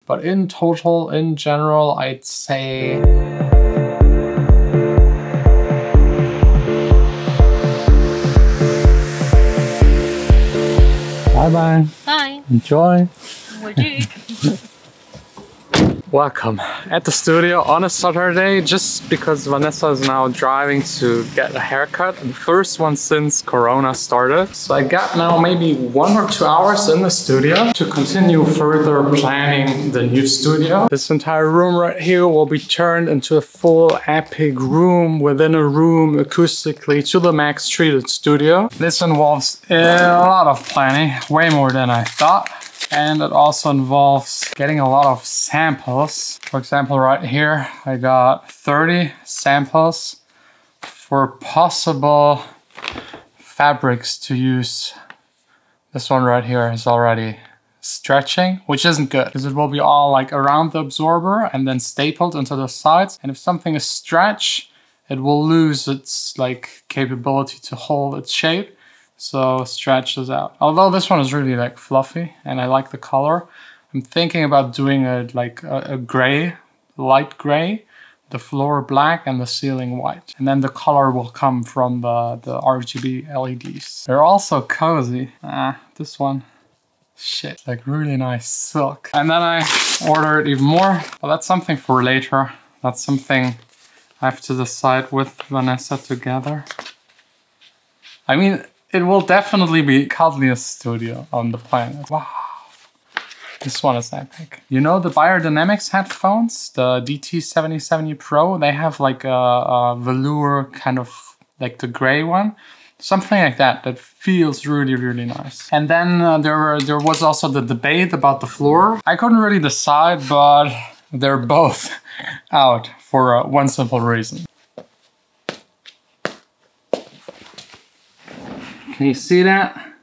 But in total, in general, I'd say... Bye-bye. Bye. Enjoy. Will do. Welcome at the studio on a Saturday, just because Vanessa is now driving to get a haircut, the first one since Corona started. So I got now maybe 1 or 2 hours in the studio to continue further planning the new studio. This entire room right here will be turned into a full epic room within a room, acoustically to the max treated studio. This involves a lot of planning, way more than I thought. And it also involves getting a lot of samples. For example, right here, I got 30 samples for possible fabrics to use. This one right here is already stretching, which isn't good because it will be all like around the absorber and then stapled into the sides. And if something is stretched, it will lose its like capability to hold its shape. So stretches out. Although this one is really like fluffy and I like the color, I'm thinking about doing a gray, light gray, the floor black and the ceiling white. And then the color will come from the RGB LEDs. They're also cozy. This one, shit, like really nice silk. And then I ordered even more. Well, that's something for later. That's something I have to decide with Vanessa together. I mean, it will definitely be cuddliest studio on the planet. Wow. This one is epic. You know the Biodynamics headphones, the DT7070 Pro, they have like a velour kind of like the gray one. Something like that, that feels really, really nice. And then there was also the debate about the floor. I couldn't really decide, but they're both out for one simple reason. Can you see that?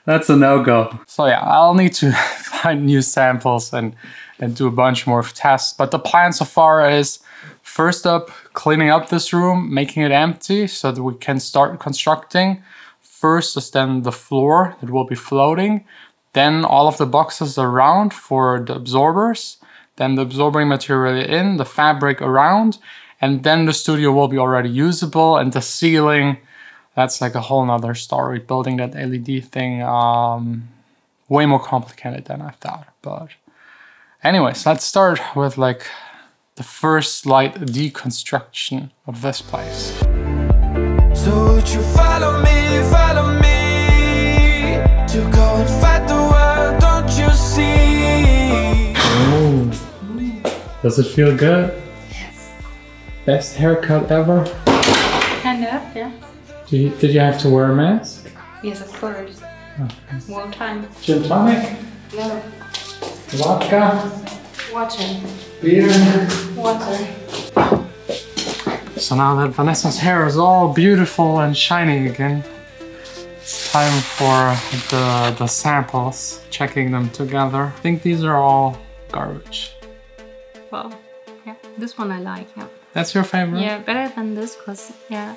That's a no-go. So yeah, I'll need to find new samples and do a bunch more tests. But the plan so far is, first up, cleaning up this room, making it empty so that we can start constructing. First is then the floor that will be floating. Then all of the boxes around for the absorbers. Then the absorbing material in, the fabric around. And then the studio will be already usable, and the ceiling, that's like a whole nother story. Building that LED thing, way more complicated than I thought. But anyways, let's start with like the first slight deconstruction of this place. So would you follow me to go and fight the world, don't you see? Oh. Does it feel good? Yes. Best haircut ever? Kind of, yeah. Did you have to wear a mask? Yes, of course. Okay. One time. Gin tonic? No. Vodka? Water. Beer? Water. So now that Vanessa's hair is all beautiful and shiny again, it's time for the samples, checking them together. I think these are all garbage. Well, yeah, this one I like, yeah. That's your favorite? Yeah, better than this, because, yeah.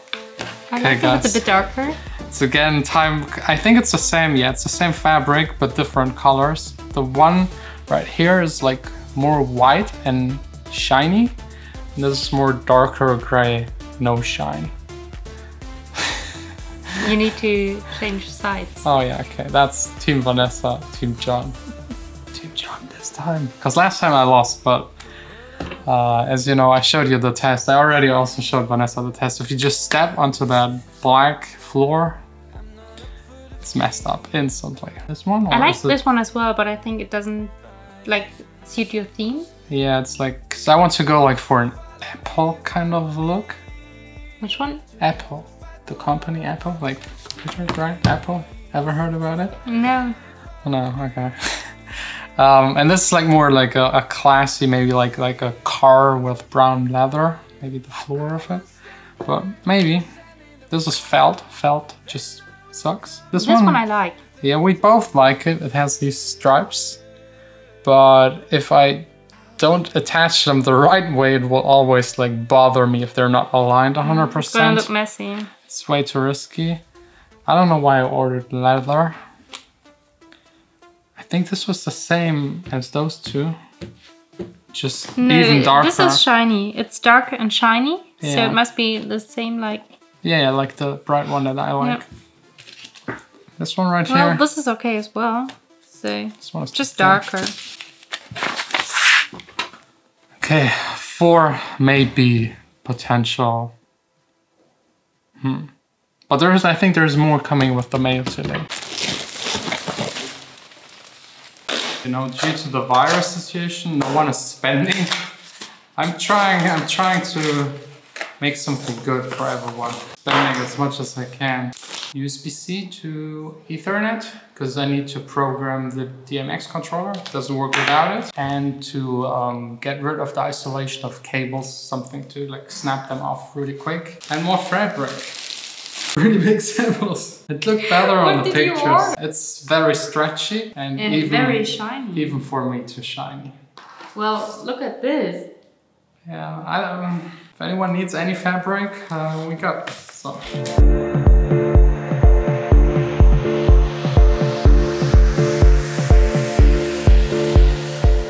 I Okay, like guys. it's a bit darker. It's again time, I think it's the same, yeah, it's the same fabric, but different colors. The one right here is like more white and shiny. And this is more darker gray, no shine. You need to change sides. Oh yeah, okay, that's Team Vanessa, Team Jon. Team Jon this time. Because last time I lost, but as you know, I showed you the test. I already also showed Vanessa the test. If you just step onto that black floor, it's messed up instantly. This one? I like this one as well, but I think it doesn't like suit your theme. Yeah, it's like, cause I want to go like for an Apple kind of look. Which one? Apple. The company Apple, like computers, right? Apple. Ever heard about it? No. No, okay. And this is like more like a classy, maybe like a car with brown leather, maybe the floor of it. But maybe. This is felt. Felt just sucks. This one I like. Yeah, we both like it. It has these stripes. But if I don't attach them the right way, it will always like bother me if they're not aligned 100%. It's gonna look messy. It's way too risky. I don't know why I ordered leather. I think this was the same as those two. Just No, even darker. this is shiny. It's dark and shiny, so Yeah. it must be the same like... Yeah, like the bright one that I like. Yeah. This one right Well, here. this is okay as well. So, This one is just the same. darker. Okay, 4 may be potential. But I think there's more coming with the mail today. You know, due to the virus situation, no one is spending. I'm trying to make something good for everyone. Spending as much as I can. USB-C to Ethernet, because I need to program the DMX controller. It doesn't work without it. And to get rid of the isolation of cables, something to like snap them off really quick. And more fabric. Really big samples. It looked better on the pictures. It's very stretchy and even very shiny. Even for me, too shiny. Well, look at this. Yeah, I don't. If anyone needs any fabric, we got some.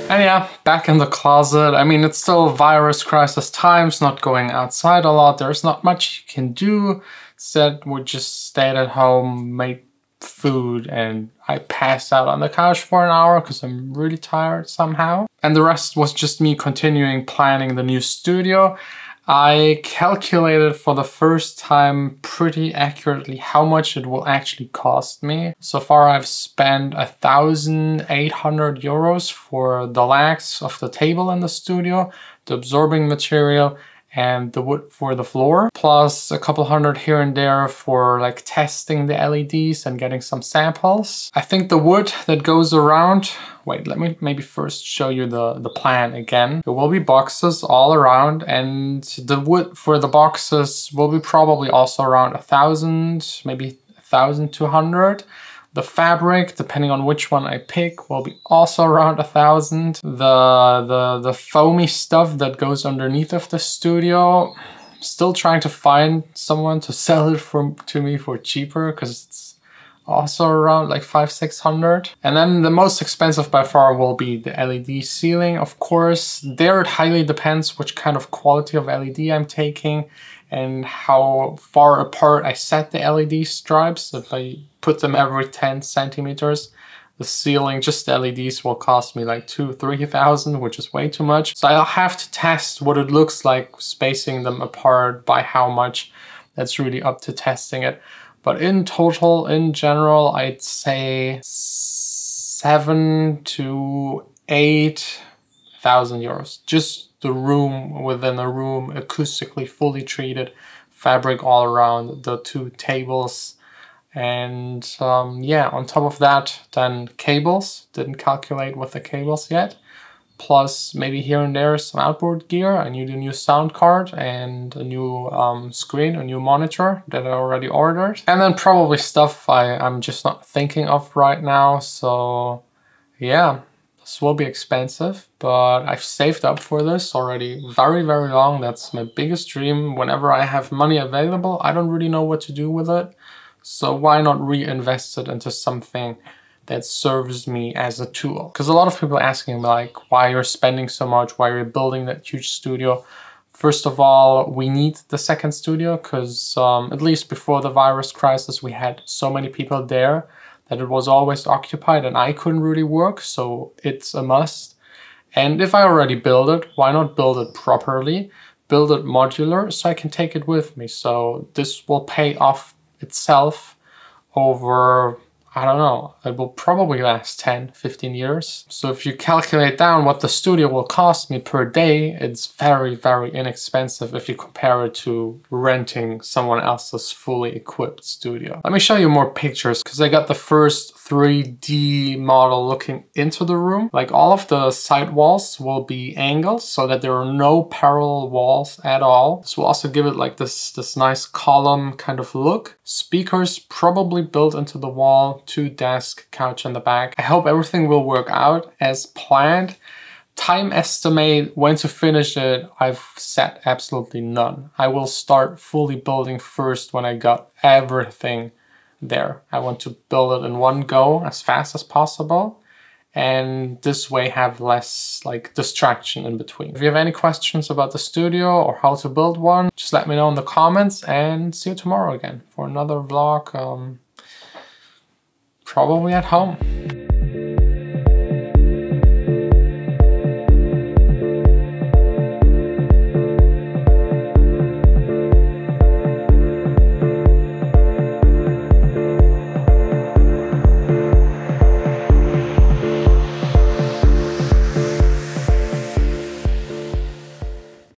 And yeah, back in the closet. I mean, it's still virus crisis times, not going outside a lot. There's not much you can do. Instead, we just stayed at home, made food, and I passed out on the couch for an hour because I'm really tired somehow. And the rest was just me continuing planning the new studio. I calculated for the first time pretty accurately how much it will actually cost me. So far I've spent 1,800 euros for the legs of the table in the studio, the absorbing material, and the wood for the floor, plus a couple hundred here and there for like testing the LEDs and getting some samples. I think the wood that goes around, wait, let me maybe first show you the plan again. There will be boxes all around, and the wood for the boxes will be probably also around 1,000, maybe 1,200. The fabric, depending on which one I pick, will be also around 1,000. The foamy stuff that goes underneath of the studio, still trying to find someone to sell it to me for cheaper, because it's also around like 500-600. And then the most expensive by far will be the LED ceiling, of course. There it highly depends which kind of quality of LED I'm taking and how far apart I set the LED stripes. If I put them every 10 centimeters, the ceiling, just the LEDs, will cost me like 2,000-3,000, which is way too much. So I'll have to test what it looks like spacing them apart by how much. That's really up to testing it. But in total, in general, I'd say 7,000 to 8,000 euros. Just the room within a room, acoustically fully treated, fabric all around, the 2 tables. And yeah, on top of that, then cables. Didn't calculate with the cables yet. Plus maybe here and there some outboard gear. I need a new sound card and a new screen, a new monitor that I already ordered. And then probably stuff I'm just not thinking of right now. So yeah, this will be expensive, but I've saved up for this already very, very long. That's my biggest dream. Whenever I have money available, I don't really know what to do with it. So why not reinvest it into something that serves me as a tool? Because a lot of people are asking me like, why you're spending so much, why you're building that huge studio. First of all, we need the second studio because at least before the virus crisis, we had so many people there that it was always occupied and I couldn't really work. So it's a must. And if I already build it, why not build it properly, build it modular so I can take it with me. So this will pay off itself over, I don't know, it will probably last 10-15 years. So if you calculate down what the studio will cost me per day, it's very, very inexpensive if you compare it to renting someone else's fully equipped studio. Let me show you more pictures because I got the first 3D model looking into the room. Like all of the side walls will be angles so that there are no parallel walls at all. This will also give it like this nice column kind of look. Speakers probably built into the wall, 2 desk, couch in the back. I hope everything will work out as planned. Time estimate when to finish it, I've set absolutely none. I will start fully building first when I got everything there. I want to build it in one go as fast as possible. and this way have less like distraction in between. If you have any questions about the studio or how to build one, just let me know in the comments, and see you tomorrow again for another vlog, probably at home.